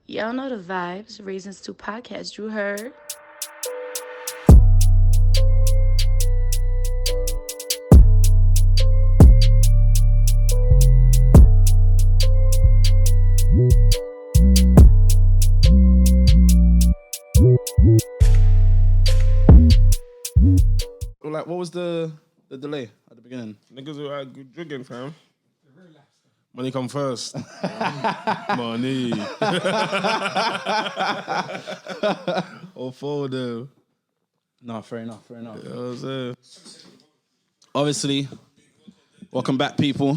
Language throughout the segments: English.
Y'all know the vibes. Reasons to podcast. You heard? Like, what was the delay at the beginning? Niggas were like good drinking, fam. Money come first. Money. Or for them. No, fair enough. You know what I'm saying? Obviously, welcome back, people.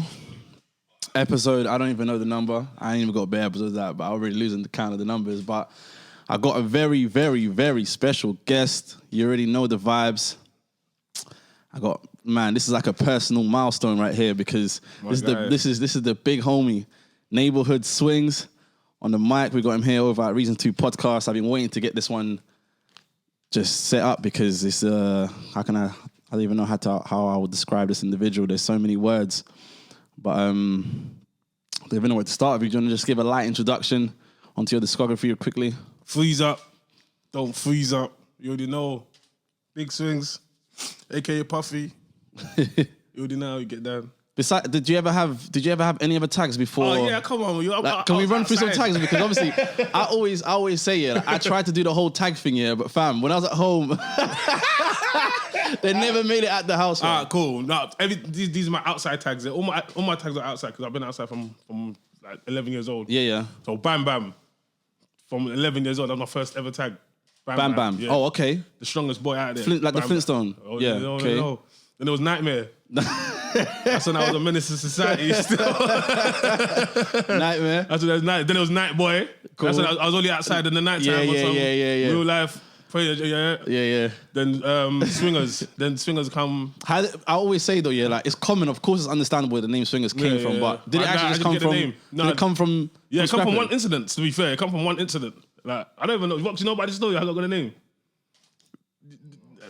Episode, I don't even know the number. I ain't even got bare episodes out, but I'm already losing the count of the numbers. But I got a very, very, very special guest. You already know the vibes. This is like a personal milestone right here because this is the big homie, Neighborhood Swingz on the mic. We got him here over at Reason 2 Podcast. I've been waiting to get this one just set up because it's I don't even know how I would describe this individual. There's so many words, but I don't even know where to start. If you want to just give a light introduction onto your discography quickly. Freeze up. Don't freeze up. You already know. Big Swingz, aka Puffy. You already know how you get down. Besides, did you ever have any other tags before? Oh yeah, come on. Can we run through some tags? Because obviously, I always say I tried to do the whole tag thing but fam, when I was at home, they never made it at the house. Cool. No, these are my outside tags. All my tags are outside because I've been outside from like 11 years old. Yeah. So bam bam, from 11 years old, that was my first ever tag. Bam bam. Yeah. Oh, okay. The strongest boy out there. Like the Flintstone. Oh, yeah. Okay. No. Then there was Nightmare. That's when I was a menace to society still. Nightmare. That's when there was Then there was Night Boy. Cool. That's when I was only outside in the night time. Yeah. Real life. Yeah. Then Swingers. Then Swingers come. I always say though, like it's common. Of course, it's understandable where the name Swingers came from. But did it actually just come from? No, did it come from? Yeah, it come from one incident. To be fair, it come from one incident. Like I don't even know. Do you know about this story? How I got a name?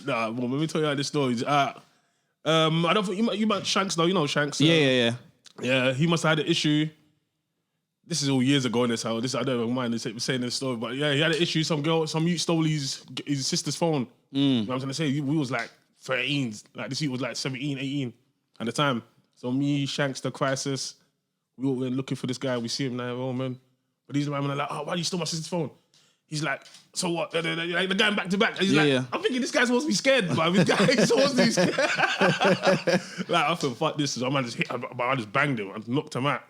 Nah, well, let me tell you how this story is. I don't think you might Shanks though. You know Shanks. Yeah. Yeah, he must have had an issue. This is all years ago in this house. I don't even mind saying this story, but yeah, he had an issue. Some youth stole his sister's phone. You know what I'm trying to say? We was like 13. Like this youth was like 17, 18 at the time. So me, Shanks, the Crisis, we were looking for this guy. We see him now, oh man. But these men are like, oh, why you stole my sister's phone? He's like, so what? Like, they're going back to back. He's I'm thinking this guy's supposed to be scared, but this guy's supposed to be scared. Like, I feel, fuck this. So I just banged him and knocked him out.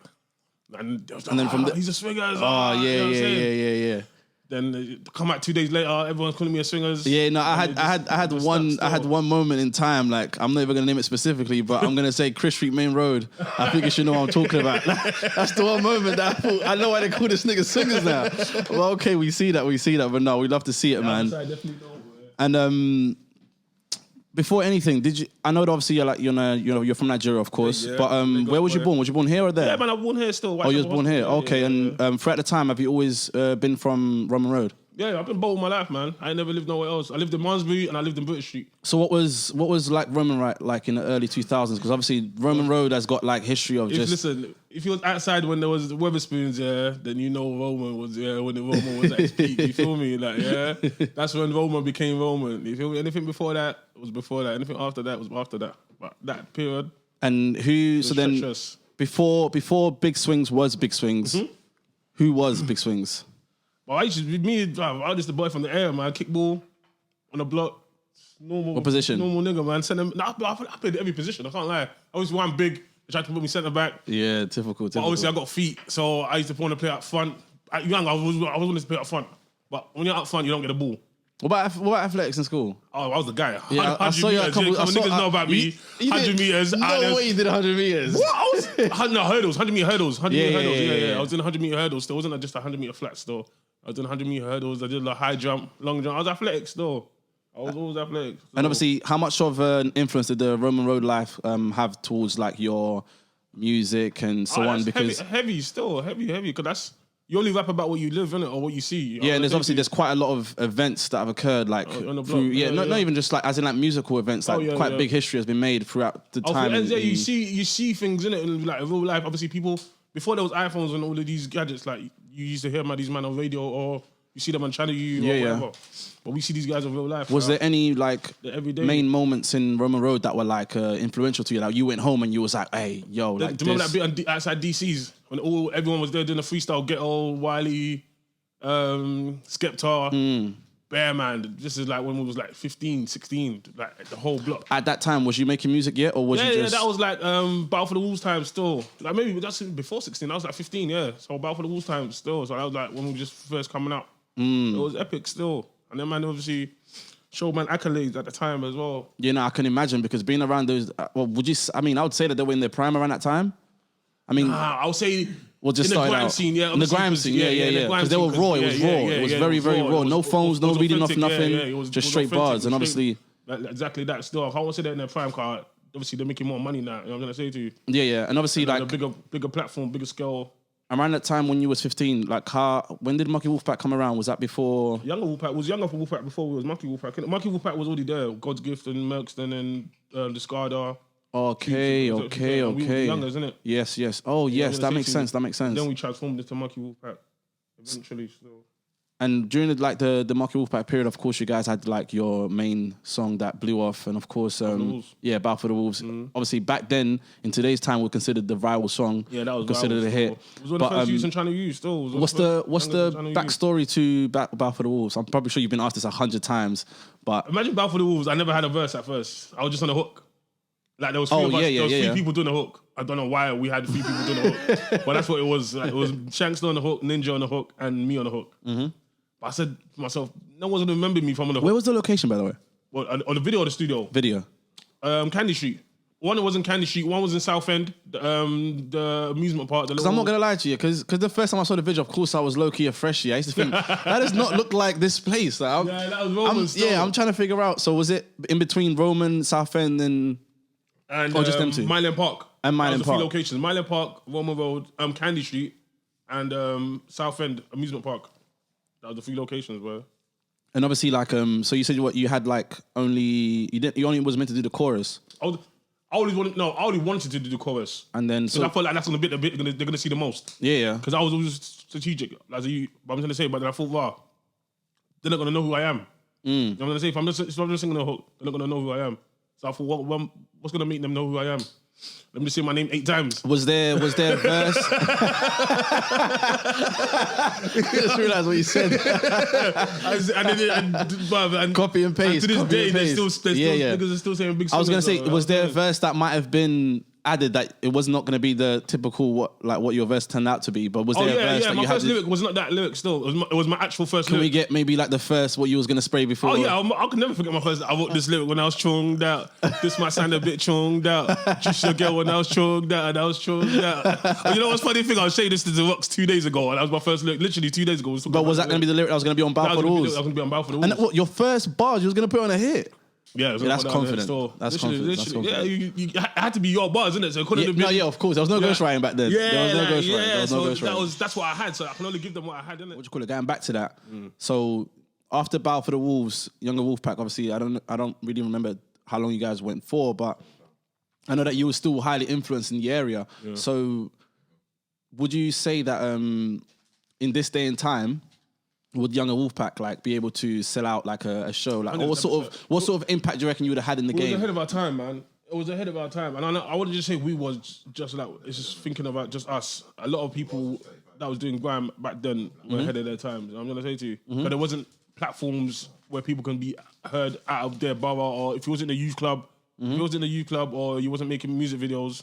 And then from he's a Swingers. Yeah. Then come out 2 days later, everyone's calling me a Swingers. Yeah, no, I had one moment in time, like I'm not even gonna name it specifically, but I'm gonna say Chris Street Main Road. I think you should know what I'm talking about. That's the one moment that I thought I know why they call this nigga Swingers now. Well, okay, we see that, but no, we love to see it, man. I definitely know. And before anything, did you? I know that obviously you're from Nigeria, of course. Yeah, but where was you born? Was you born here or there? Yeah, man, I was born here still. You was born here. Okay, and throughout the time, have you always been from Roman Road? Yeah, I've been bold my life, man. I ain't never lived nowhere else. I lived in Malmesbury and I lived in British Street. So what was like Roman like in the early 2000s? Because obviously Roman Road has got like history of Listen, if you was outside when there was the Weatherspoons, then you know Roman was when the Roman was at its peak. You feel me? Like that's when Roman became Roman. You feel me? Anything before that was before that. Anything after that was after that. But that period. And who? So then before Big Swingz was Big Swingz, who was Big Swingz? Well, I was just the boy from the air, man. Kickball on the block. Normal. What position? Normal nigga, man. I played every position. I can't lie. I always one big. They tried to put me centre back. Yeah, typical. But obviously, I got feet, so I used to want to play up front. I was wanting to play up front. But when you're up front, you don't get the ball. What about athletics in school? Oh, I was the guy. Yeah, I saw you. Niggas know about me. 100 meters. No way you did 100 meters. What? Hurdles. 100 meter hurdles. 100 meter hurdles. Yeah. I was doing 100 meter hurdles. Still wasn't just 100 meter flats though. I was doing 100 meter hurdles. I did like high jump, long jump. I was athletic still. I was always athletic. And obviously, how much of an influence did the Roman Road life have towards like your music and so on? Because heavy, because that's you only rap about what you live in it or what you see. Yeah, and there's quite a lot of events that have occurred like on the block. through not even just like as in like musical events, like quite big history has been made throughout the time. You see things in it in like real life. Obviously, people before there was iPhones and all of these gadgets, like you used to hear about these men on radio or you see them on Channel U or whatever. But we see these guys in real life. Was there any like everyday main moments in Roman Road that were like influential to you? Like you went home and you was like, hey, yo, like do you remember that bit outside DC's when everyone was there doing a freestyle, Ghetto, Wiley, Skepta, Bearman. This is like when we was like 15, 16, like the whole block. At that time, was you making music yet, or was you just... Yeah, that was like Battle for the Wolves time still. Like maybe that's before 16. I was like 15, yeah. So Battle for the Wolves time still. So that was like when we were just first coming out. It was epic still. And then man, obviously showed man accolades at the time as well. You know, I can imagine because being around those. Well, I would say that they were in their prime around that time. I mean, I would say. Well, just in the grime out. scene, yeah. In the grime scene, yeah. Because they were raw. It was raw. It was very, very raw. No phones, no reading off nothing. Just straight bars. And obviously... Exactly that still. I can't say that in their prime car. Obviously, they're making more money now. You know what I'm going to say to you? Yeah. And obviously, like... A bigger platform, bigger scale. Around that time when you was 15, like when did Mucky Wolfpack come around? Was that before... Younger for Wolfpack before we was Mucky Wolfpack. Mucky Wolfpack was already there. God's Gift and Merkston and Discarder. Okay. We were younger, isn't it? Yes. Oh, yes, that makes sense. Then we transformed into Mucky Wolfpack eventually. So. And during the Mucky Wolfpack period, of course, you guys had like your main song that blew off, and of course, Battle for the Wolves. Obviously, back then, in today's time, we considered the viral song. Yeah, that was considered a hit. It was one of the first I'm trying to use still. What's the backstory to Battle for the Wolves? I'm probably sure you've been asked this 100 times, but imagine Battle for the Wolves. I never had a verse at first. I was just on the hook. Like there was three people doing the hook. I don't know why we had 3 people doing the hook, but that's what it was. Like, it was Shankster on the hook, Ninja on the hook, and me on the hook. But I said to myself, no one's gonna remember me from on the hook. Where was the location, by the way? Well, on the video or the studio? Video. Candy Street. One was in Candy Street. One was in Southend, the amusement park. Because I'm not gonna lie to you, because the first time I saw the video, of course I was low key a freshie. I used to think that does not look like this place. Like, that was Roman. I'm trying to figure out. So was it in between Roman, Southend, and just them two? Myland Park. And Myland Park. 3 locations. Myland Park, Roman Road, Candy Street, and Southend Amusement Park. That was the 3 locations, bro. And obviously, like, so you said you had like you only was meant to do the chorus. I only wanted to do the chorus. And then I felt like that's the bit they're gonna see the most. Yeah. Because I was always strategic. But I'm gonna say, but then I thought, wow, they're not gonna know who I am. You know what I'm gonna say? If I'm just singing the hook, they're not gonna know who I am. So I thought, what's gonna make them know who I am? Let me just say my name 8 times. Was there a verse? I just realised what you said. and copy and paste. And to this day, they're still niggas are still saying Big Swingz. I was gonna say, was there a verse that might have been added that it was not going to be the typical what your verse turned out to be, but was there a verse that my you first had? lyric was not that lyric. Still, it was my actual first. Can lyric. we get maybe like the first what you was going to spray before? Oh yeah, I could never forget my first. I wrote this lyric when I was chonged out. This might sound a bit chonged out. Just your girl when I was chonged out, and I was chonged out. But you know what's funny thing? I was saying this to the Rocks 2 days ago, and that was my first lyric. Literally 2 days ago. But was that going to be the lyric that was going to be on Battle for the Wolves? I was going to be on Battle for the Wolves. And what your first bars you was going to put on a hit? Yeah, that's confident. That's confident. Yeah, it had to be your bars, isn't it? So it couldn't have been. No, yeah, of course. There was no ghostwriting back then. Yeah, there was no ghostwriting. So that's what I had. So I can only give them what I had, innit? What you call it? Going back to that. So after Battle for the Wolves, Younger Wolfpack, obviously, I don't really remember how long you guys went for, but I know that you were still highly influenced in the area. Yeah. So would you say that in this day and time, would Younger Wolfpack like be able to sell out like a show? Like, what sort of impact do you reckon you would have had in the game? It was ahead of our time, man. It was ahead of our time, and I wouldn't just say we was just like it's just thinking about just us. A lot of people that was doing grime back then were ahead of their time. I'm gonna say to you, but there wasn't platforms where people can be heard out of their borough, or if you was in a youth club, or you wasn't making music videos,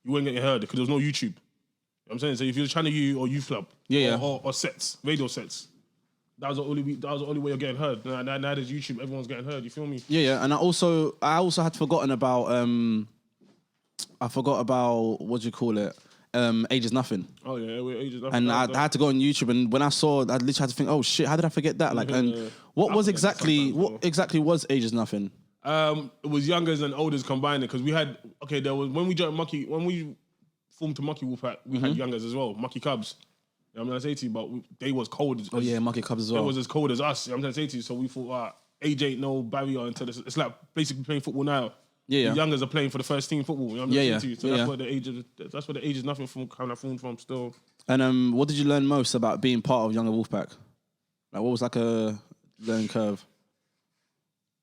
you weren't getting heard because there was no YouTube. You know what I'm saying? So if you're Channel U or youth club, or sets, radio sets, that was the only way you're getting heard. Now there's YouTube, everyone's getting heard. You feel me? Yeah. And I also had forgotten about what do you call it? Age is Nothing. Oh yeah, Age is Nothing. And I had to go on YouTube, and when I saw, I literally had to think, oh shit, how did I forget that? Like, what exactly was Age is Nothing? It was youngers and olders combined because we had there was when we formed to Mucky Wolfpack, we had youngers as well, Mucky Cubs. You know what I'm gonna say to you, but they was cold. Mucky Cubs as well. They was as cold as us. You know what I'm gonna say to you. So we thought, age ain't no barrier until this. It's like basically playing football now. Yeah. The youngers are playing for the first team football. You know what I'm Yeah, saying to you? So that's where the age is nothing from kind of formed from still. And what did you learn most about being part of Younger Wolfpack? Like, what was like a learning curve?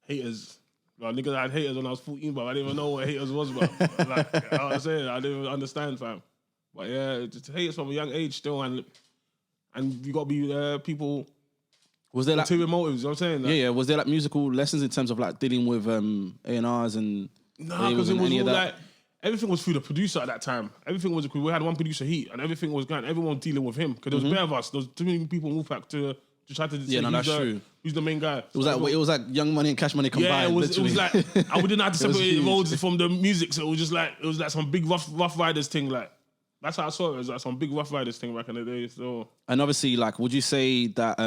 Haters. Well, niggas had haters when I was 14, but I didn't even know what haters was, bro. Like, I was saying, I didn't even understand, fam. But yeah, just haters from a young age still, and you got to be people. Was there like ulterior motives? You know what I'm saying? Like, yeah? Was there like musical lessons in terms of like dealing with A&Rs and nah, because it was all like everything was through the producer at that time. Everything was we had one producer, Heat, and everything was going. Everyone was dealing with him because there was bare of us. There was too many people in Wolfpack to try to say that's true. Who's the main guy? It was like Young Money and Cash Money combined. Yeah, it was like I wouldn't have to separate the roles from the music, so it was like some big rough riders thing. Like that's how I saw it. It was like some big rough riders thing back in the day. So and obviously, like, would you say that?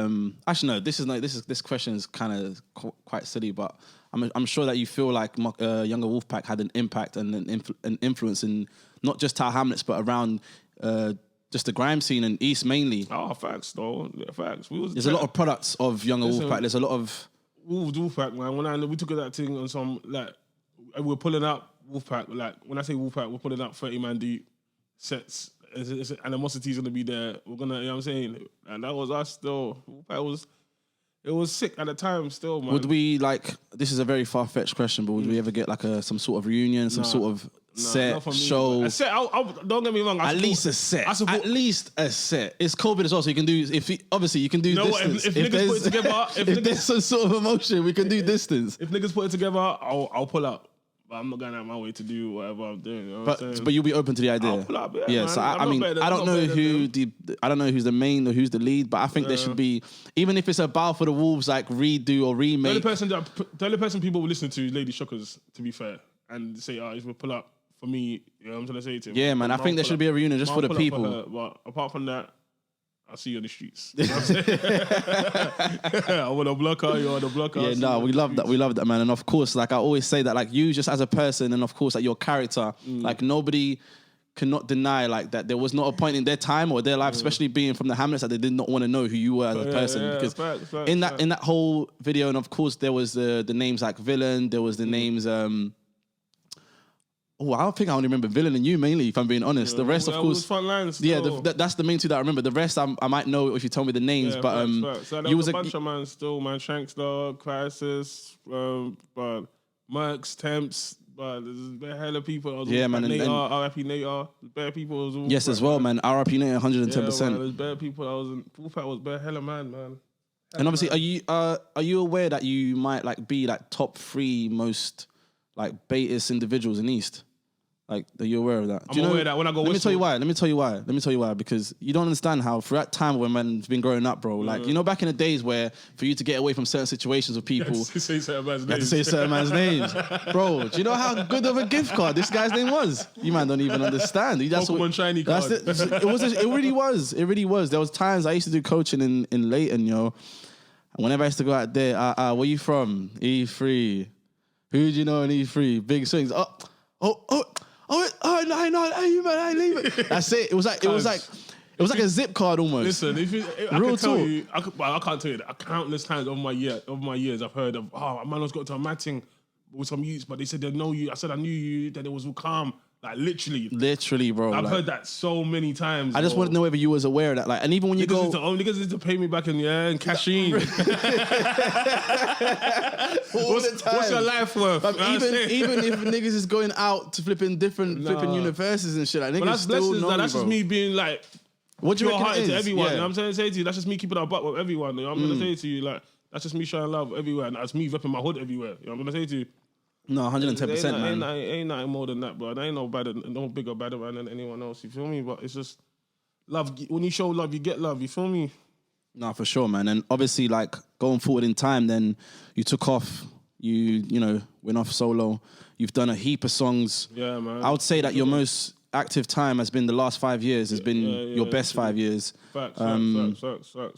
Actually, no. This question is kind of quite silly, but I'm sure that you feel like Younger Wolfpack had an impact and an influence in not just Tower Hamlets, but around just the grime scene in East mainly. Oh, facts though. Yeah, facts. There's a lot of products of Younger Wolfpack. There's a lot of Wolfpack, man. When we took that thing on some like we're pulling up Wolfpack. Like when I say Wolfpack, we're pulling up 30-man deep sets. Animosity is gonna be there. We're gonna, you know what I'm saying, and that was us still. Wolfpack it was sick at the time still, man. Would we like? This is a very far-fetched question, but would we ever get like some sort of reunion, some sort of set show? A set. Don't get me wrong. At least a set. At least a set. It's COVID as well, so you can do. Obviously you can do distance. If niggas put it together, if there's some sort of emotion, we can do distance. If niggas put it together, I'll pull up. But I'm not going out my way to do whatever I'm doing. You know what I'm saying? But you'll be open to the idea. I'll pull up, yeah. Man. So I mean, I don't know I don't know who's the main or who's the lead, but I think there should be, even if it's a Bow for the Wolves like redo or remake. The only person people will listen to is Lady Shockers, to be fair, and say, if we pull up for me, you know what I'm trying to say to him. Yeah, man. I think there should be a reunion just for the people. For her, but apart from that, I'll see you on the streets. You know what I'm saying? I want to block her, you're on the block. Yeah, no, we love that. We love that, man. And of course, like I always say that, like you just as a person, and of course, like your character, like nobody cannot deny like that there was not a point in their time or their life, especially being from the Hamlets, that they did not want to know who you were as a person. Because facts, in that whole video, and of course, there was the names like Villain, there was the names. I think I only remember Villain and you mainly, if I'm being honest. The rest, of course, front lines. Yeah, that's the main two that I remember. The rest, I might know if you tell me the names. Yeah, but facts. So there was a bunch of man still, man. Shankster, Crisis, but Mercs, Temps, but there's a hell of people. Yeah, man. RIP Nater, bare people. Yes, as well, man. RIP Nater, 110%. Yeah, there's bare people. Wolfpack was bare hella man. And obviously, are you aware that you might like be like top 3 most like baitest individuals in East? Like, are you aware of that? I'm aware that when I go Let me tell you why. Because you don't understand how for that time when man's been growing up, bro. Like, you know, back in the days where for you to get away from certain situations with people, you had to say certain man's names. Bro, do you know how good of a gift card this guy's name was? You man don't even understand. Pokemon shiny card. It really was. It really was. There was times I used to do coaching in Leighton, yo. And whenever I used to go out there, where you from? E3. Who do you know in E3? Big Swingz. I know, you man, I leave it. That's it. It was like a zip card almost. Listen, I can tell you, I can't tell you that. Countless times over my years, I've heard of, a man has got to a matting with some youths, but they said they know you. I said I knew you, that it was all calm. Like literally, bro. I've heard that so many times. I just want to know whether you was aware of that. Like, and even when you niggas need to pay me back and cash in. What's your life worth? Even if niggas is going out to flipping different universities and shit, like niggas still know. That's just me being like, what do you reckon to everyone? Yeah. You know what I'm saying? Say to you, that's just me keeping our butt with everyone. You know what I'm gonna say to you, like, that's just me showing love everywhere, and that's me repping my hood everywhere. You know what I'm gonna say to you. No, 110%, man. Ain't nothing more than that, bro. There ain't no bigger, badder man than anyone else. You feel me? But it's just love. When you show love, you get love. You feel me? No, for sure, man. And obviously, like going forward in time, then you took off. You know, went off solo. You've done a heap of songs. Yeah, man. I would say that your most active time has been the last 5 years. Has been your best 5 years. Facts.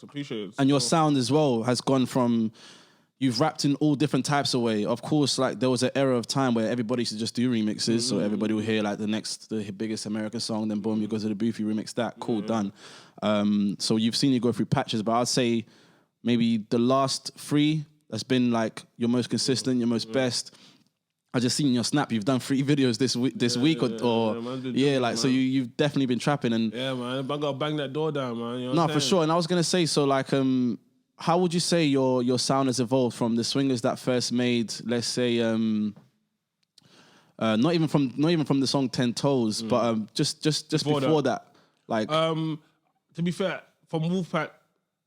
Appreciate it. And your sound as well has gone from. You've rapped in all different types of way. Of course, like there was an era of time where everybody used to just do remixes. So everybody would hear like the biggest American song, then boom, you go to the booth, you remix that. Cool, done. So you've seen you go through patches, but I'd say maybe the last 3 that's been like your most consistent, your most best. I just seen your snap. You've done 3 videos this week, like so you've definitely been trapping and yeah, man. I gotta bang that door down, man. You know no, what I'm for saying? sure. And I was gonna say, so like, how would you say your sound has evolved from the swingers that first made, let's say, not even from the song 10 Toes, but just before that, like, to be fair, from Wolfpack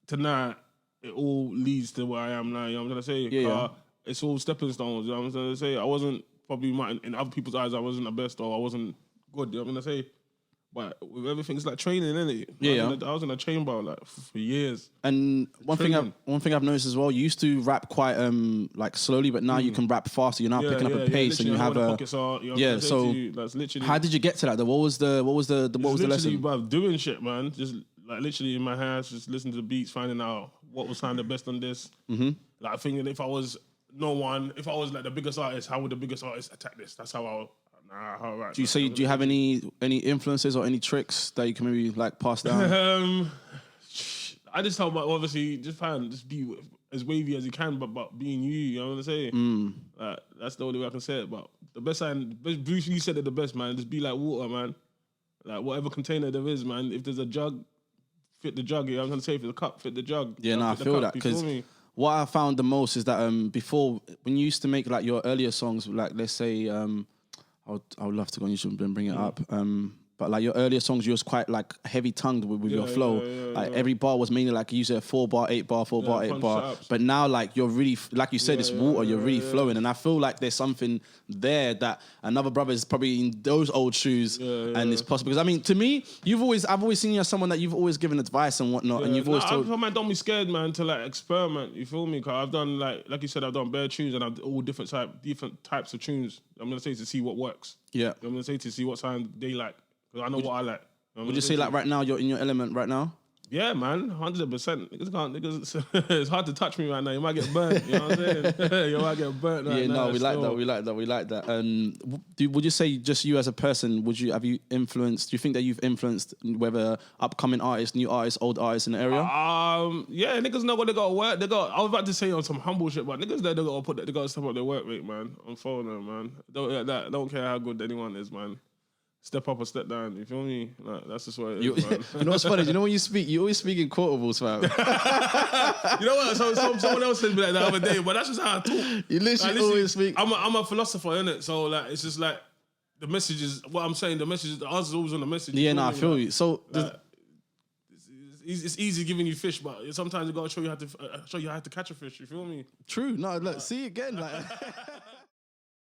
to now, it all leads to where I am now. You know what I'm gonna say? Yeah. It's all stepping stones. You know what I'm gonna say? I wasn't probably in other people's eyes. I wasn't the best, or I wasn't good. You know what I'm gonna say? But with everything, it's like training, isn't it? Yeah. I was in a chamber like for years. And one thing I've noticed as well, you used to rap quite like slowly, but now you can rap faster. You're now picking up a pace, and you have a So that's literally. How did you get to that? What was the lesson? Bruv, doing shit, man. Just like literally in my house, just listening to the beats, finding out what was sounding best on this. Mm-hmm. Like thinking if I was like the biggest artist, how would the biggest artist attack this? That's how I rap. Do you have any influences or any tricks that you can maybe like pass down? I just tell about obviously just be as wavy as you can, but being you know what I'm saying? That's the only way I can say it. But the best Bruce Lee said it the best, man. Just be like water, man. Like whatever container there is, man. If there's a jug, fit the jug. You know what I'm gonna say? If there's a cup, fit the jug. Yeah, no, I feel that because what I found the most is that before when you used to make like your earlier songs, like let's say I would love to go on YouTube and bring it up. But like your earlier songs, you was quite like heavy tongued with your flow. Every bar was mainly like you use a 4 bar, 8 bar, 4 bar, 8 bar. But now like you're really, like you said, it's water. You're really flowing, and I feel like there's something there that another brother is probably in those old shoes, and it's possible. Because I mean, to me, I've always seen you as someone that you've always given advice and whatnot, and you've always told. Man, don't be scared, man, to like experiment. You feel me? Cause I've done like you said, I've done bare tunes and I've all different types of tunes. I'm gonna say to see what works. Yeah, I'm gonna say to see what sound they like. Because I know what I like. Would you say like right now you're in your element right now? Yeah, man, 100%. Niggas, it's hard to touch me right now. You might get burnt. You know what I'm saying? You might get burnt. Right now, we like that. Would you say just you as a person? Have you influenced? Do you think that you've influenced whether upcoming artists, new artists, old artists in the area? Yeah, niggas know what they got to work. I was about to say on some humble shit, but niggas they got to step up their work rate, man. I'm following them, man. Don't care how good anyone is, man. Step up or step down, you feel me? Like, that's just what it is, man. You know what's funny? You know when you speak, you always speak in quotables, fam. You know what? So someone else said me like that the other day, but that's just how I talk. You literally always speak. I'm a philosopher, innit? So like, it's just like the message is what I'm saying. The message, the answer's always on the message. Yeah, no, I feel you. So like, it's easy giving you fish, but sometimes you gotta show you how to catch a fish. You feel me? True. No, look, see again, like.